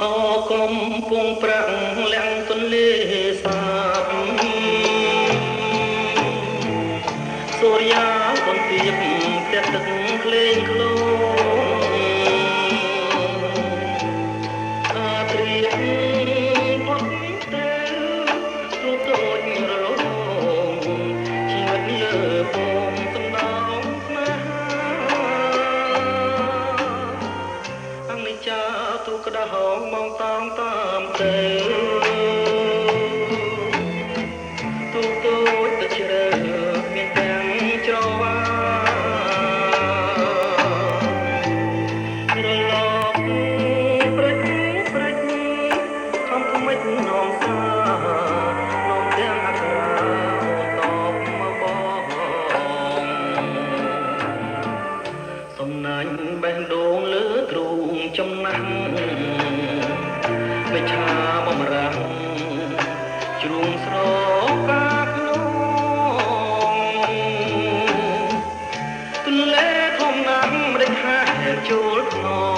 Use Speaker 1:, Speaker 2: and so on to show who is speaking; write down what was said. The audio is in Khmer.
Speaker 1: អកលំពងប្រាំងលាំងទន្លេសាបសូរិយាបន្ទាបផ្ទះទឹកក្លែងក្លងអាត្រៀបផុតទៅទូតូចរលងជីវិតលើពងសំដៅស្នេហាអនិច្ចាទូក្តៅមកតាមទៅទូតូចទៅជ្រៅមានទាំងច្រវារលកព្រិចខំខ្មិចនំសានំទាំងអក្សរាតបមកបងសំណាញ់បេះដូងលើទ្រូងចំណាស់វិឆាបំរាំងជ្រុងស្រកាក្នុងទន្លេធំណាស់ម្ដេចហែចូលខ្នង